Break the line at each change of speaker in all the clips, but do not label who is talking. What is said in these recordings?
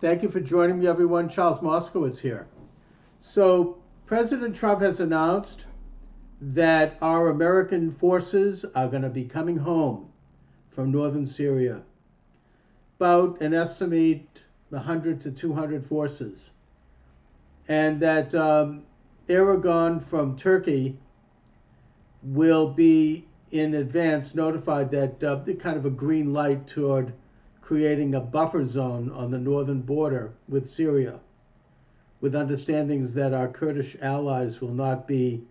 Thank you for joining me, everyone. Charles Moscowitz here. So, President Trump has announced that our American forces are going to be coming home from northern Syria. About an estimate 100 to 200 forces. And that Aragon from Turkey will be in advance notified that kind of a green light toward creating a buffer zone on the northern border with Syria, with understandings that our Kurdish allies will not be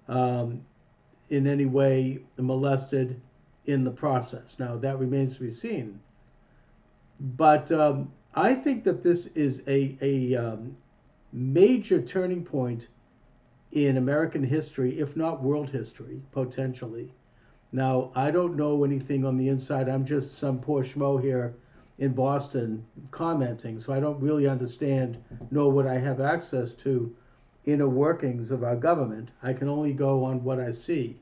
in any way molested in the process. Now, that remains to be seen. But I think that this is a major turning point in American history, if not world history, potentially. Now, I don't know anything on the inside. I'm just some poor schmo here in Boston commenting, so I don't really know what I have access to inner workings of our government. I can only go on what I see.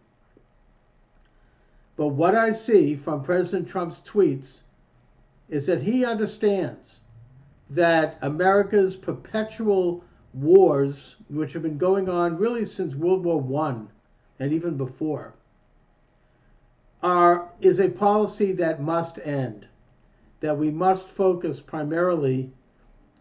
But what I see from President Trump's tweets is that he understands that America's perpetual wars, which have been going on really since World War I and even before, is a policy that must end, that we must focus primarily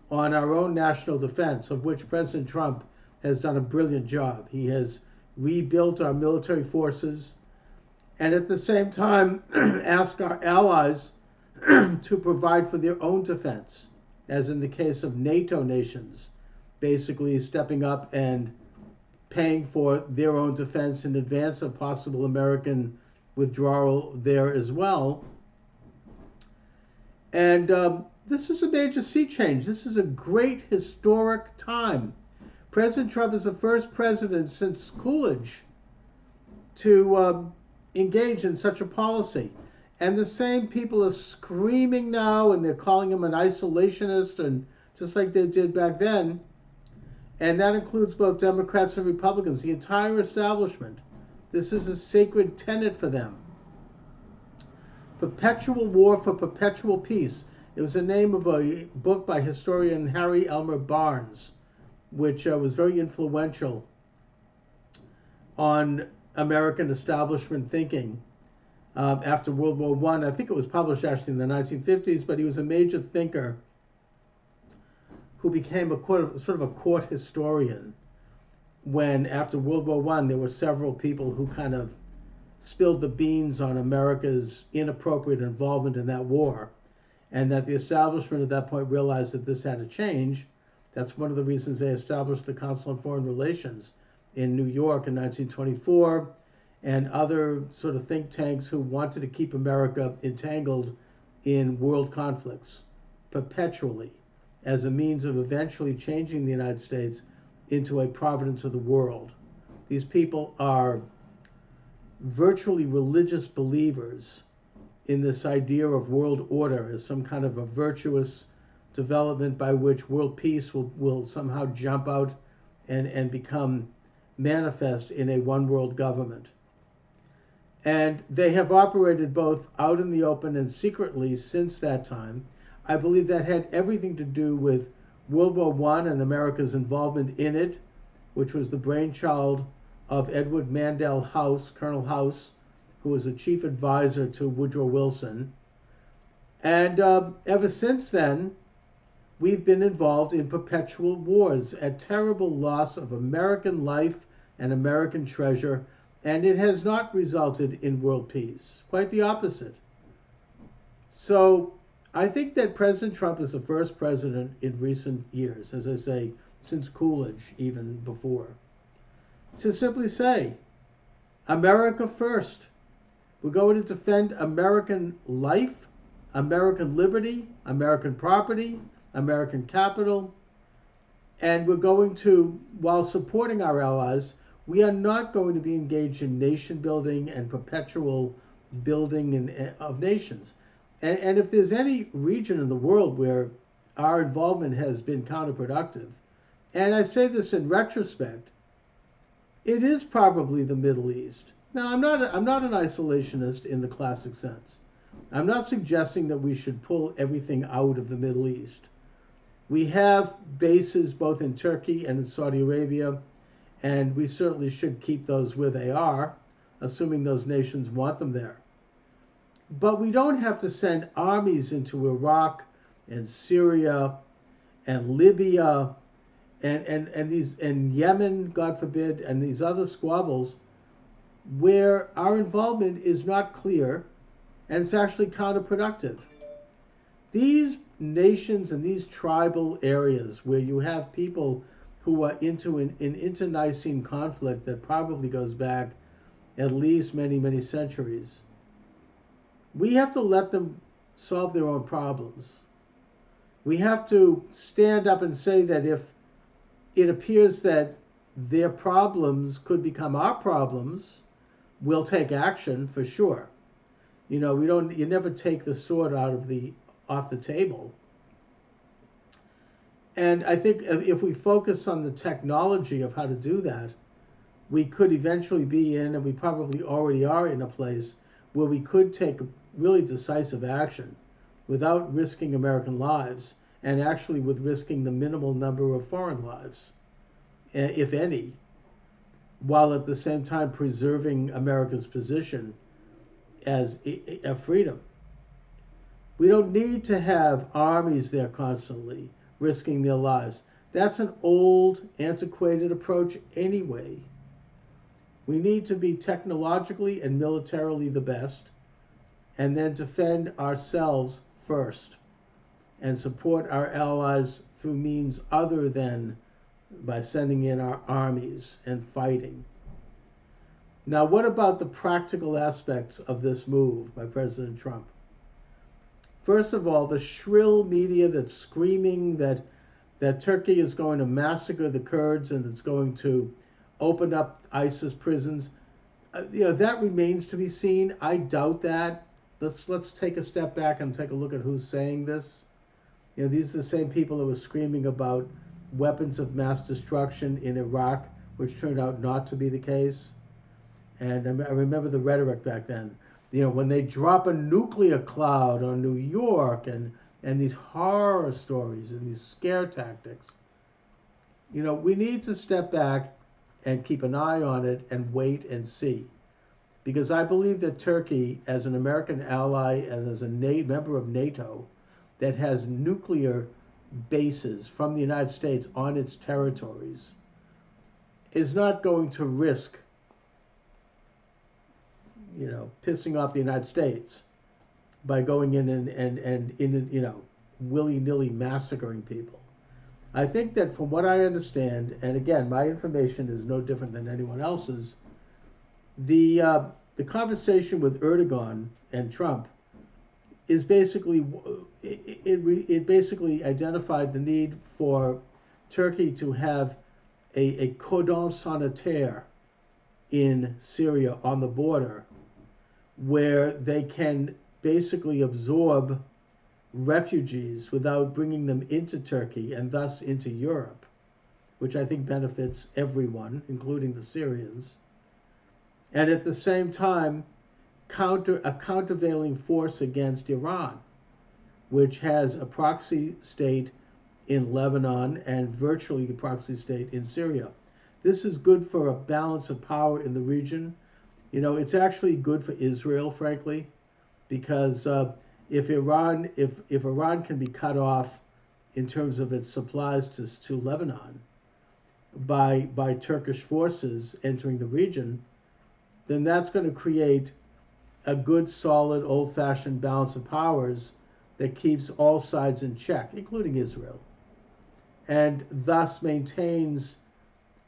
on our own national defense, of which President Trump has done a brilliant job. He has rebuilt our military forces and at the same time asked our allies to provide for their own defense, as in the case of NATO nations, basically stepping up and paying for their own defense in advance of possible American withdrawal there as well. And this is a major sea change. This is a great historic time. President Trump is the first president since Coolidge to engage in such a policy. And the same people are screaming now, and they're calling him an isolationist, and just like they did back then. And that includes both Democrats and Republicans, the entire establishment. This is a sacred tenet for them. Perpetual War for Perpetual Peace. It was the name of a book by historian Harry Elmer Barnes, which was very influential on American establishment thinking after World War I. I think it was published actually in the 1950s, but he was a major thinker who became sort of a court historian when, after World War I, there were several people who kind of spilled the beans on America's inappropriate involvement in that war, and that the establishment at that point realized that this had to change. That's one of the reasons they established the Council on Foreign Relations in New York in 1924, and other sort of think tanks who wanted to keep America entangled in world conflicts perpetually as a means of eventually changing the United States into a providence of the world. These people are virtually religious believers in this idea of world order as some kind of a virtuous development by which world peace will somehow jump out and become manifest in a one world government. And they have operated both out in the open and secretly since that time. I believe that had everything to do with World War I and America's involvement in it, which was the brainchild of Edward Mandell House, Colonel House, who was a chief advisor to Woodrow Wilson. And ever since then, we've been involved in perpetual wars, a terrible loss of American life and American treasure, and it has not resulted in world peace. Quite the opposite. So I think that President Trump is the first president in recent years, as I say, since Coolidge, even before, to simply say, America first. We're going to defend American life, American liberty, American property, American capital, and we're going to, while supporting our allies, we are not going to be engaged in nation building and perpetual building of nations. And if there's any region in the world where our involvement has been counterproductive, and I say this in retrospect, it is probably the Middle East. Now, I'm not an isolationist in the classic sense. I'm not suggesting that we should pull everything out of the Middle East. We have bases both in Turkey and in Saudi Arabia, and we certainly should keep those where they are, assuming those nations want them there. But we don't have to send armies into Iraq and Syria and Libya and Yemen, God forbid, and these other squabbles where our involvement is not clear and it's actually counterproductive. These nations and these tribal areas where you have people who are into an internecine conflict that probably goes back at least many, many centuries, we have to let them solve their own problems. We have to stand up and say that if it appears that their problems could become our problems, we'll take action for sure. You know, you never take the sword off the table. And I think if we focus on the technology of how to do that, we could eventually be in, and we probably already are in a place where we could take really decisive action without risking American lives, and actually with risking the minimal number of foreign lives, if any, while at the same time preserving America's position as a freedom. We don't need to have armies there constantly risking their lives. That's an old, antiquated approach anyway. We need to be technologically and militarily the best, and then defend ourselves first and support our allies through means other than by sending in our armies and fighting. Now, what about the practical aspects of this move by President Trump? First of all, the shrill media that's screaming that Turkey is going to massacre the Kurds and it's going to open up ISIS prisons, that remains to be seen. I doubt that. Let's take a step back and take a look at who's saying this. These are the same people that were screaming about weapons of mass destruction in Iraq, which turned out not to be the case. And I remember the rhetoric back then. When they drop a nuclear cloud on New York and these horror stories and these scare tactics. We need to step back and keep an eye on it and wait and see. Because I believe that Turkey, as an American ally and as a member of NATO that has nuclear bases from the United States on its territories, is not going to risk pissing off the United States by going in and willy-nilly massacring people. I think that from what I understand, and again, my information is no different than anyone else's, the conversation with Erdogan and Trump is basically, it basically identified the need for Turkey to have a cordon sanitaire in Syria on the border, where they can basically absorb refugees without bringing them into Turkey and thus into Europe, which I think benefits everyone, including the Syrians. And at the same time, a countervailing force against Iran, which has a proxy state in Lebanon and virtually a proxy state in Syria. This is good for a balance of power in the region. It's actually good for Israel, frankly, because if Iran can be cut off in terms of its supplies to Lebanon by Turkish forces entering the region, then that's going to create a good, solid, old-fashioned balance of powers that keeps all sides in check, including Israel, and thus maintains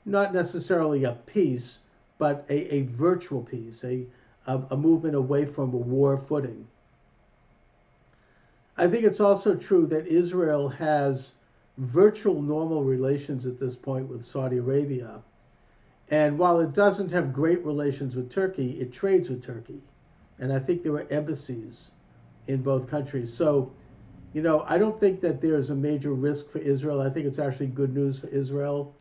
not necessarily a peace, but a virtual peace, a movement away from a war footing. I think it's also true that Israel has virtual normal relations at this point with Saudi Arabia. And while it doesn't have great relations with Turkey, it trades with Turkey. And I think there are embassies in both countries. So, I don't think that there's a major risk for Israel. I think it's actually good news for Israel.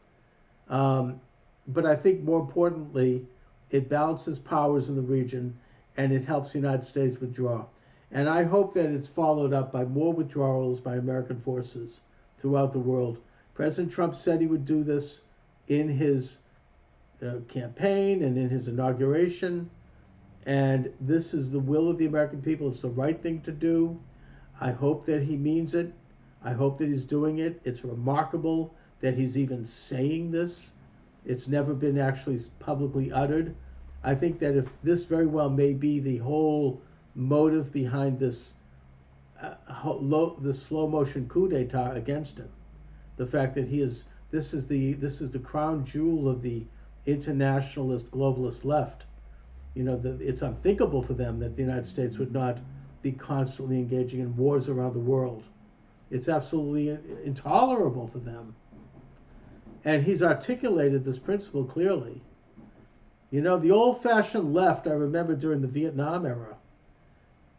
But I think more importantly, it balances powers in the region and it helps the United States withdraw. And I hope that it's followed up by more withdrawals by American forces throughout the world. President Trump said he would do this in his campaign and in his inauguration. And this is the will of the American people. It's the right thing to do. I hope that he means it. I hope that he's doing it. It's remarkable that he's even saying this. It's never been actually publicly uttered. I think that if this very well may be the whole motive behind this the slow motion coup d'etat against him, the fact that this is the crown jewel of the internationalist globalist left. You know, it's unthinkable for them that the United States would not be constantly engaging in wars around the world. It's absolutely intolerable for them. And he's articulated this principle clearly. You know, the old-fashioned left, I remember during the Vietnam era,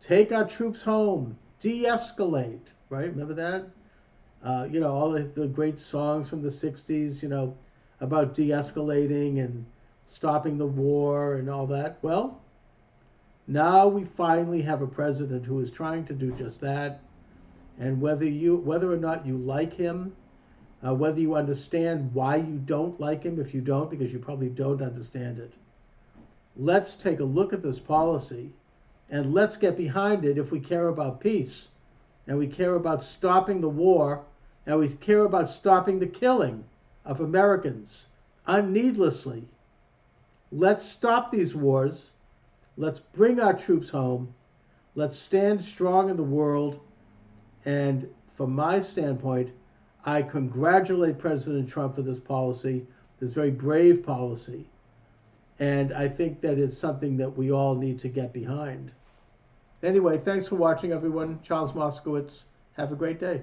take our troops home, de-escalate, right? Remember that? You know, all the great songs from the 60s, you know, about de-escalating and stopping the war and all that. Well, now we finally have a president who is trying to do just that. And whether or not you like him, whether you understand why you don't like him, if you don't, because you probably don't understand it, let's take a look at this policy and let's get behind it if we care about peace and we care about stopping the war and we care about stopping the killing of Americans needlessly. Let's stop these wars. Let's bring our troops home. Let's stand strong in the world. And from my standpoint, I congratulate President Trump for this policy, this very brave policy. And I think that it's something that we all need to get behind. Anyway, thanks for watching, everyone. Charles Moscowitz. Have a great day.